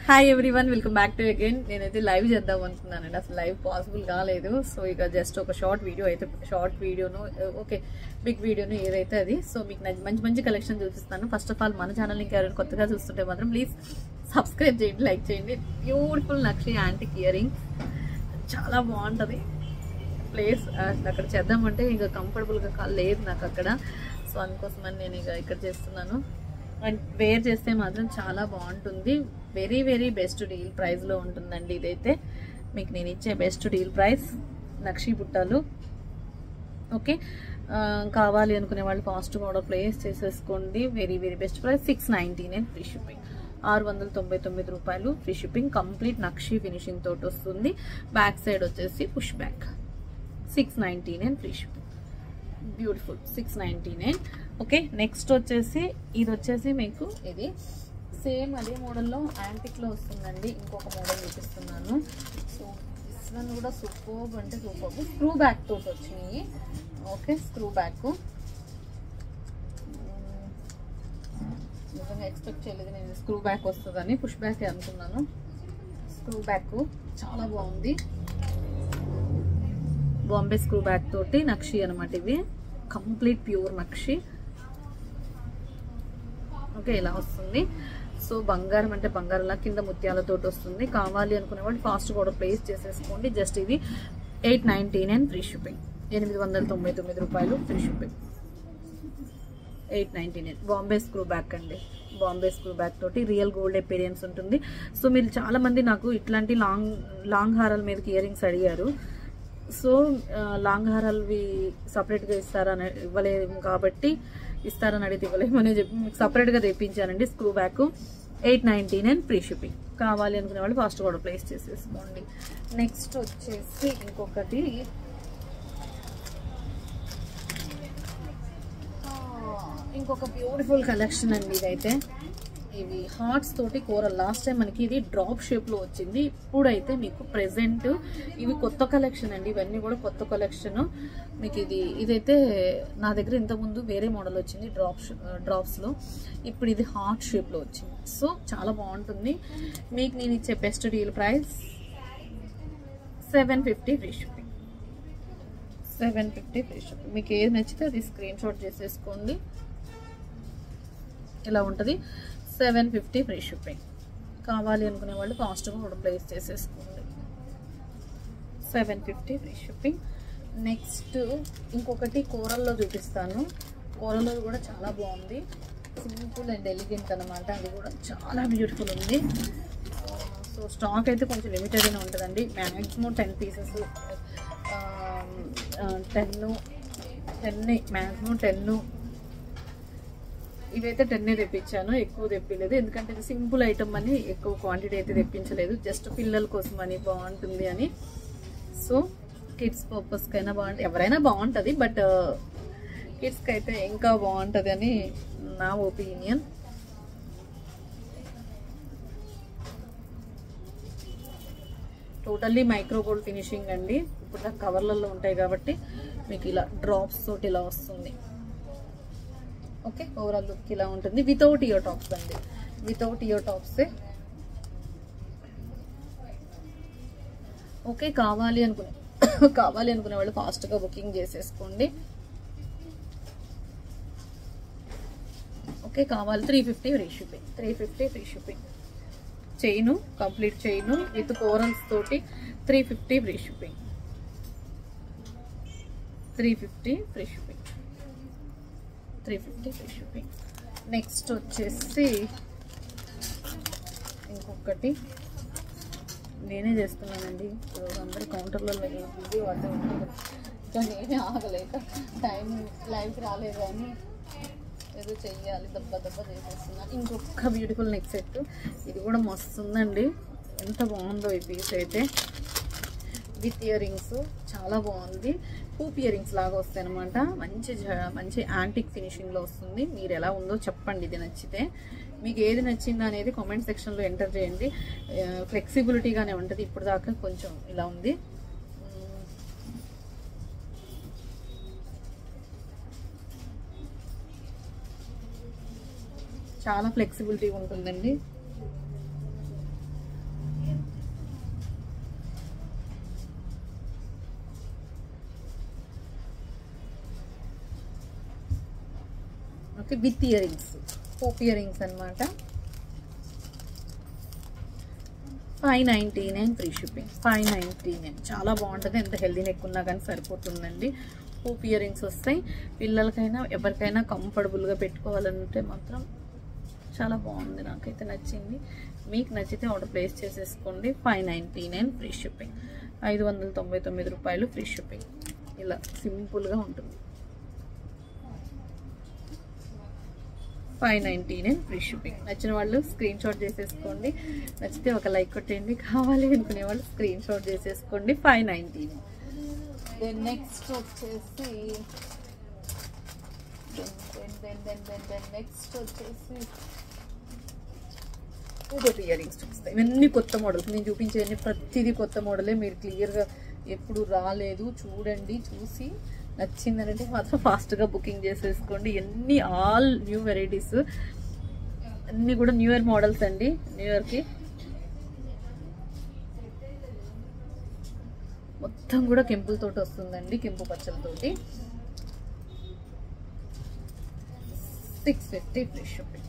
Hi everyone, welcome back to again. నేనైతే live చేద్దాం అనుకున్నానండి, అసలు లైవ్ పాసిబుల్ కాలేదు. సో ఇక జస్ట్ ఒక షార్ట్ వీడియోను ఓకే బిగ్ వీడియోను ఏదైతే అది. సో మీకు మంచి మంచి కలెక్షన్ చూపిస్తాను. ఫస్ట్ ఆఫ్ ఆల్ మన ఛానల్ ఇంకా ఎవరైనా కొత్తగా చూస్తుంటే మాత్రం ప్లీజ్ సబ్స్క్రైబ్ చేయండి, లైక్ చేయండి. బ్యూటిఫుల్ నక్షి యాంటిక్ ఇయర్ రింగ్స్ చాలా బాగుంటుంది. ప్లేస్ అక్కడ చేద్దామంటే ఇంకా కంఫర్టబుల్గా లేదు నాకు అక్కడ. సో అందుకోసమని నేను ఇక ఇక్కడ చేస్తున్నాను. అండ్ వేర్ చేస్తే మాత్రం చాలా బాగుంటుంది. వెరీ వెరీ బెస్ట్ డీల్ ప్రైస్లో ఉంటుందండి. ఇదైతే మీకు నేను ఇచ్చే బెస్ట్ డీల్ ప్రైస్. నక్షి బుట్టాలు ఓకే, కావాలి అనుకునే వాళ్ళు ఫాస్ట్గా ఆర్డర్ ప్లేస్ చేసేసుకోండి. Very very best price 699 free shipping. 699 రూపాయలు ఫ్రీ షిప్పింగ్. కంప్లీట్ నక్షి ఫినిషింగ్ తోటి వస్తుంది. బ్యాక్ సైడ్ వచ్చేసి push back. 699 free shipping. Beautiful 699. Okay, next వచ్చేసి ఇది వచ్చేసి మీకు ఇది సేమ్ అదే మోడల్లో యాంటిక్లో వస్తుందండి. ఇంకొక మోడల్ చూపిస్తున్నాను. సో దిస్ వన్ కూడా సూపర్బ్ అంటే సూపర్బ్. స్క్రూ బ్యాక్ తోటి వచ్చినాయి. ఓకే, స్క్రూ బ్యాక్ నిజంగా ఎక్స్పెక్ట్ చేయలేదు నేను స్క్రూ బ్యాక్ వస్తుందని. పుష్ బ్యాక్ అనుకున్నాను. స్క్రూ బ్యాక్ చాలా బాగుంది. బాంబే స్క్రూ బ్యాక్ తోటి నక్షి అనమాట. ఇవి కంప్లీట్ ప్యూర్ నక్షి. ఓకే, ఇలా వస్తుంది. సో బంగారం అంటే బంగారంలా కింద ముత్యాలతోటి వస్తుంది. కావాలి అనుకునే వాళ్ళు ఫాస్ట్ కూడా ప్లేస్ చేసేసుకోండి. జస్ట్ ఇది 899 ఫ్రీ షిప్పింగ్. 899 రూపాయలు free shipping. 899. Bombay screw back అండి. బాంబే స్క్రూ బ్యాక్ తోటి రియల్ గోల్డ్ ఎపీరియన్స్ ఉంటుంది. సో మీరు చాలా మంది నాకు ఇట్లాంటి లాంగ్ హారాల మీదకి ఇయర్ రింగ్స్ అడిగారు. సో లాంగ్ హారాలవి సపరేట్గా ఇస్తారని ఇవ్వలేము కాబట్టి, ఇస్తారని అడిగితే ఇవ్వలేమని చెప్పి మీకు సపరేట్గా తెప్పించానండి. Screw back 899 free shipping. కావాలి అనుకునే వాళ్ళు ఫాస్ట్ కూడా ప్లేస్ చేసేసుకోండి. నెక్స్ట్ వచ్చేసి ఇంకొకటి ఇంకొక బ్యూటిఫుల్ కలెక్షన్ అండి. ఇదైతే ఇవి హార్ట్స్ తోటి కోరల్. లాస్ట్ టైం మనకి ఇది డ్రాప్ షేప్లో వచ్చింది. ఇప్పుడైతే మీకు ప్రెసెంట్ ఇవి కొత్త కలెక్షన్ అండి. ఇవన్నీ కూడా కొత్త కలెక్షన్. మీకు ఇదైతే నా దగ్గర ఇంతకుముందు వేరే మోడల్ వచ్చింది డ్రాప్స్లో. ఇప్పుడు ఇది హార్ట్ షేప్లో వచ్చింది. సో చాలా బాగుంటుంది. మీకు నేను ఇచ్చే best deal price 750 free shipping. 750 free shipping. మీకు ఏది నచ్చితే అది స్క్రీన్ షాట్ చేసేసుకోండి. ఇలా ఉంటుంది. 750 ఫ్రీ షిప్పింగ్. కావాలి అనుకునే వాళ్ళు ఫాస్ట్గా కూడా ప్లేస్ చేసేసుకోండి. 750 ఫ్రీ షిప్పింగ్. నెక్స్ట్ ఇంకొకటి కోరల్లో చూపిస్తాను. కోరల్లో కూడా చాలా బాగుంది. సింపుల్ అండ్ ఎలిగెంట్ అనమాట. అది కూడా చాలా బ్యూటిఫుల్ ఉంది. సో స్టాక్ అయితే కొంచెం లిమిటెడ్గానే ఉంటుందండి. Maximum 10 pieces, 10 maximum 10. ఇవైతే 10 తెప్పించాను, ఎక్కువ తెప్పిలేదు. ఎందుకంటే ఇది సింపుల్ ఐటమ్ అని ఎక్కువ క్వాంటిటీ అయితే తెప్పించలేదు. జస్ట్ పిల్లల కోసం అని బాగుంటుంది అని. సో కిడ్స్ పర్పస్కైనా బాగుంటుంది, ఎవరైనా బాగుంటుంది, బట్ కిడ్స్కి అయితే ఇంకా బాగుంటుంది అని నా opinion. Totally micro gold finishing అండి. ఇప్పుడు నాకు కవర్లలో ఉంటాయి కాబట్టి మీకు ఇలా డ్రాప్స్ తోటి ఇలా వస్తుంది. ఓకే, ఓవరాల్ లుక్ ఇలా ఉంటుంది. వితౌట్ ఇయర్ టాప్స్ అండి. వితౌట్ ఇయర్ టాప్సే. ఓకే, కావాలి అనుకునే వాళ్ళు ఫాస్ట్గా బుకింగ్ చేసేసుకోండి. ఓకే, కావాలి 350 free shipping. 350 free shipping. Chain, complete chain with corals తోటి 350 free shipping. 350 free shipping. 350 free shipping. Next వచ్చేసి ఇంకొకటి నేనే చేస్తున్నానండి. ఇప్పుడు అందరూ కౌంటర్లలో బిజీ పడుతూ ఉంటారు. ఇంకా నేనే ఆగలేక టైం లైవ్కి రాలేదు అని ఏదో చెయ్యాలి, దెబ్బ చేసేస్తున్నాను. ఇంకొక బ్యూటిఫుల్ నెక్ సెట్. ఇది కూడా మస్తు ఉందండి. ఎంత బాగుందో ఈ పీస్ అయితే. విత్ ఇయర్ రింగ్స్ చాలా బాగుంది. హూప్ ఇయర్ రింగ్స్ లాగా వస్తాయి అనమాట. మంచి యాంటిక్ ఫినిషింగ్లో వస్తుంది. మీరు ఎలా ఉందో చెప్పండి. ఇది నచ్చితే మీకు ఏది నచ్చిందో అనేది కామెంట్ సెక్షన్లో ఎంటర్ చేయండి. ఫ్లెక్సిబిలిటీగానే ఉంటుంది. ఇప్పుడు దాకా కొంచెం ఇలా ఉంది. చాలా ఫ్లెక్సిబిలిటీ ఉంటుందండి. Okay, with ear rings, Pope ear rings అనమాట. 599 ఫ్రీ షిప్పింగ్. 599 చాలా బాగుంటుంది. ఎంత హెల్దీ నెక్ ఉన్నా కానీ సరిపోతుందండి. పోప్ ఇయర్ రింగ్స్ వస్తాయి. పిల్లలకైనా ఎవరికైనా కంఫర్టబుల్గా పెట్టుకోవాలంటే మాత్రం చాలా బాగుంది, నాకైతే నచ్చింది. మీకు నచ్చితే ఆర్డర్ ప్లేస్ చేసేసుకోండి. 599 ఫ్రీ షిప్పింగ్. 599 రూపాయలు ఫ్రీ షిప్పింగ్. ఇలా సింపుల్గా ఉంటుంది. 599 ఫ్రీ షిప్పింగ్. నచ్చిన వాళ్ళు స్క్రీన్ షాట్ చేసేసుకోండి. నచ్చితే ఒక లైక్ కొట్టండి. కావాలి అనుకునే వాళ్ళు స్క్రీన్ షాట్ చేసేసుకోండి. 599. దెన్ నెక్స్ట్ వచ్చేసి ఇంకోటి ఇయర్ రింగ్స్ చూస్తాయి. ఇవన్నీ కొత్త మోడల్స్. నేను చూపించేవన్నీ ప్రతిదీ కొత్త మోడలే. మీరు క్లియర్గా ఎప్పుడు రాలేదు చూడండి. చూసి నచ్చిందనంటే మాత్రం ఫాస్ట్గా బుకింగ్ చేసేసుకోండి. ఎన్ని ఆల్ న్యూ వెరైటీస్, అన్నీ కూడా న్యూ ఇయర్ మోడల్స్ అండి. న్యూ ఇయర్కి మొత్తం కూడా కెంపులతోటి వస్తుందండి, కెంపు పచ్చలతోటి. 650 ఫ్రీ షిప్పింగ్.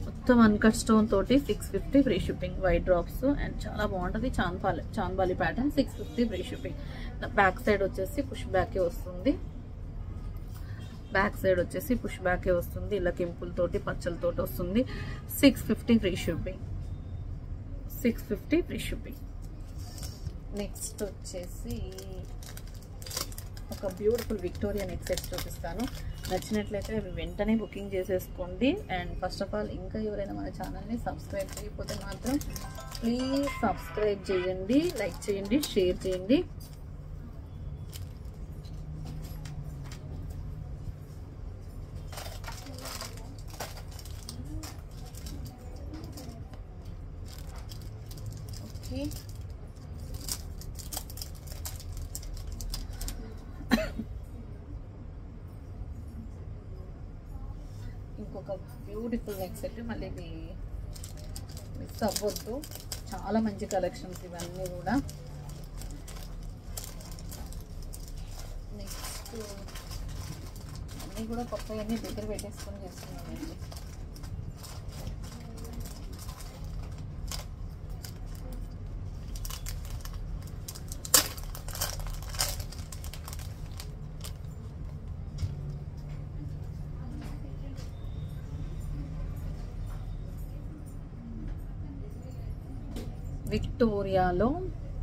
మొత్తం అన్కట్ స్టోన్ తోటి 650 free shipping. White drops and చాలా బాగుంటుంది. Chandbali pattern. 650 free shipping. Back side వచ్చేసి పుష్ బ్యాకే వస్తుంది. బ్యాక్ సైడ్ వచ్చేసి పుష్ బ్యాకే వస్తుంది. ఇలా కెంపులతోటి పచ్చలతోటి వస్తుంది. 650 free shipping. 650 free shipping. Next వచ్చేసి ఒక బ్యూటిఫుల్ విక్టోరియా నెక్ సెట్స్ చూపిస్తాను. నచ్చినట్లయితే వెంటనే బుకింగ్ చేసేసుకోండి. అండ్ ఫస్ట్ ఆఫ్ ఆల్ ఇంకా ఎవరైనా మన ఛానల్ని సబ్స్క్రైబ్ చేయకపోతే మాత్రం ప్లీజ్ సబ్స్క్రైబ్ చేయండి, లైక్ చేయండి, షేర్ చేయండి. ఓకే, ఇంకొక బ్యూటిఫుల్ నెక్ సెట్. మళ్ళీ ఇది మిస్ అవ్వద్దు. చాలా మంచి కలెక్షన్స్ ఇవన్నీ కూడా. నెక్స్ట్ అన్నీ కూడా కొత్తవన్నీ దగ్గర పెట్టేసుకొని చేస్తున్నానండి. విక్టోరియాలో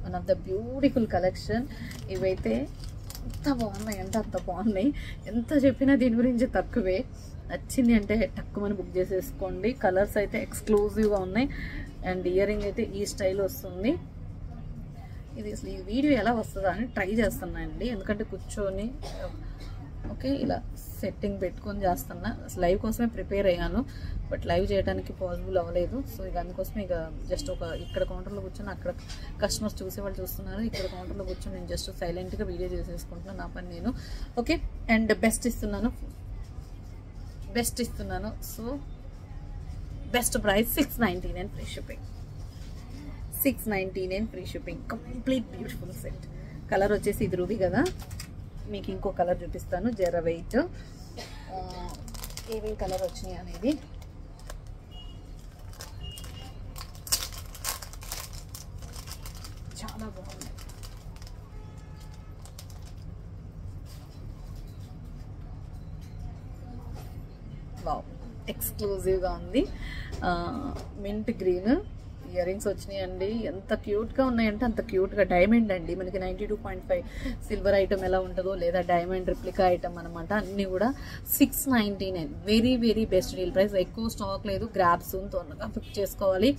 one of the beautiful collection. ఇవైతే ఎంత బాగున్నాయి అంటే అంత బాగున్నాయి. ఎంత చెప్పినా దీని గురించి తక్కువే. నచ్చింది అంటే తక్కువని బుక్ చేసేసుకోండి. కలర్స్ అయితే ఎక్స్క్లూజివ్గా ఉన్నాయి. అండ్ ఇయర్ రింగ్ అయితే ఈ స్టైల్ వస్తుంది. ఇది అసలు ఈ వీడియో ఎలా వస్తుందా అని ట్రై చేస్తున్నానండి. ఎందుకంటే కూర్చొని ఓకే ఇలా సెట్టింగ్ పెట్టుకొని చేస్తున్నా. లైవ్ కోసమే ప్రిపేర్ అయ్యాను, బట్ లైవ్ చేయడానికి పాసిబుల్ అవ్వలేదు. సో ఇక అందుకోసమే ఇక జస్ట్ ఒక ఇక్కడ కౌంటర్లో కూర్చొని అక్కడ కస్టమర్స్ చూసేవాళ్ళు చూస్తున్నారు. ఇక్కడ కౌంటర్లో కూర్చొని నేను జస్ట్ సైలెంట్గా వీడియో చేసేసుకుంటున్నాను నా పని నేను. ఓకే, అండ్ బెస్ట్ ఇస్తున్నాను. So best price 699 free shipping. 699 free shipping. Complete beautiful set. Colour వచ్చేసి ఇది రూబీ కదా. మీకు ఇంకో కలర్ చూపిస్తాను. జర వెయిట్ ఏమేమి కలర్ వచ్చినాయి అనేది. చాలా బాగుంది. వావ్, ఎక్స్క్లూజివ్గా ఉంది. మింట్ గ్రీన్ ఇయర్ రింగ్స్ వచ్చినాయండి. ఎంత క్యూట్గా ఉన్నాయంటే అంత క్యూట్గా. డైమండ్ అండి మనకి 92.5. సిల్వర్ ఐటమ్ ఎలా ఉంటుందో లేదా డైమండ్ రిప్లికా ఐటమ్ అనమాట. అన్నీ కూడా 699. Very very best deal price. ఎక్కువ స్టాక్ లేదు. గ్రాబ్స్ తొందరగా పిక్ చేసుకోవాలి.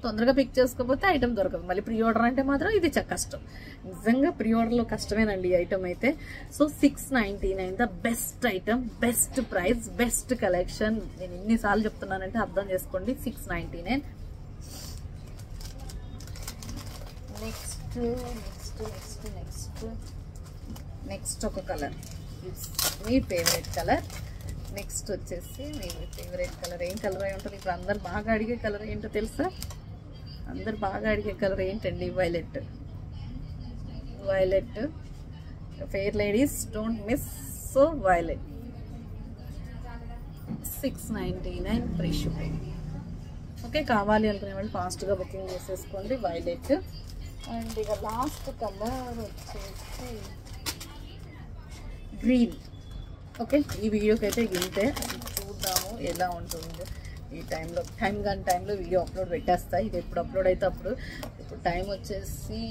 తొందరగా పిక్ చేసుకోకపోతే ఐటమ్ దొరకదు. మళ్ళీ ప్రీ ఆర్డర్ అంటే మాత్రం ఇది కష్టం. నిజంగా ప్రీ ఆర్డర్లో కష్టమేనండి ఈ ఐటమ్ అయితే. So 699 the best item, best price, best collection. నేను ఎన్నిసార్లు చెప్తున్నానంటే అర్థం చేసుకోండి. 699. నెక్స్ట్ ఒక కలర్, మీ ఫేవరెట్ కలర్. నెక్స్ట్ వచ్చేసి మీ ఫేవరెట్ కలర్ ఏం కలర్ అయి ఉంటుంది? ఇప్పుడు అందరు బాగా అడిగే కలర్ ఏంటో తెలుసా? అందరు బాగా అడిగే కలర్ ఏంటండి? Violet. Fair ladies don't miss. So violet 699 free shipping. Okay, కావాలి అనుకునే వాళ్ళు ఫాస్ట్గా బుకింగ్ చేసేసుకోండి. వైలెట్. అండ్ ఇక లాస్ట్ కలర్ వచ్చేసి గ్రీన్. ఓకే, ఈ వీడియోకి అయితే గింతే. చూద్దాము ఎలా ఉంటుందో ఈ టైంలో వీడియో అప్లోడ్ పెట్టేస్తా. ఇది ఎప్పుడు అప్లోడ్ అయితే అప్పుడు. ఇప్పుడు టైం వచ్చేసి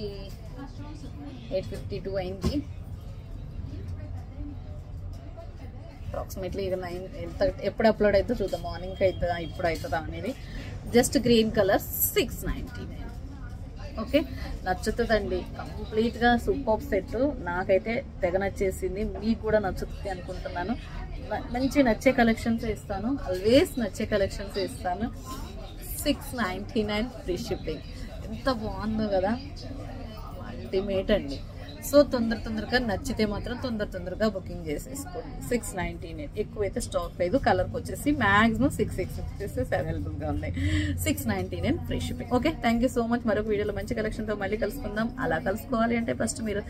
8:52 అయింది. అప్రాక్సిమేట్లీ ఇక 9 ఎప్పుడు అప్లోడ్ అయితే చూద్దాం. మార్నింగ్కి అవుతుందా ఇప్పుడు అవుతుందా అనేది. Just green colour 699. ఓకే, నచ్చుతుందండి. కంప్లీట్గా సూపర్ సెట్. నాకైతే తెగ నచ్చేసింది, మీకు కూడా నచ్చుతుంది అనుకుంటున్నాను. మంచి నచ్చే కలెక్షన్స్ ఇస్తాను, ఆల్వేస్ నచ్చే కలెక్షన్స్ ఇస్తాను. 699 ఫ్రీ షిప్పింగ్. ఎంత బాగుందో కదా, అల్టిమేట్ అండి. సో తొందరగా నచ్చితే మాత్రం తొందరగా బుకింగ్ చేసేసుకోండి. 699. ఎక్కువైతే స్టాక్ లేదు. కలర్కి వచ్చేసి మ్యాక్సిమం 6 పీసెస్ అవైలబుల్గా ఉన్నాయి. 699 free shipping. Okay, thank you so much. మరొక వీడియోలో మంచి కలెక్షన్తో మళ్ళీ కలుసుకుందాం. అలా కలుసుకోవాలి అంటే ఫస్ట్ మీరు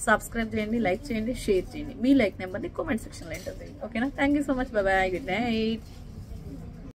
సబ్స్క్రైబ్ చేయండి, లైక్ చేయండి, షేర్ చేయండి. మీ లైక్ నెంబర్ని కామెంట్ సెక్షన్లో ఎంటర్ చేయండి. ఓకేనా? Thank you so much. Bye, good night.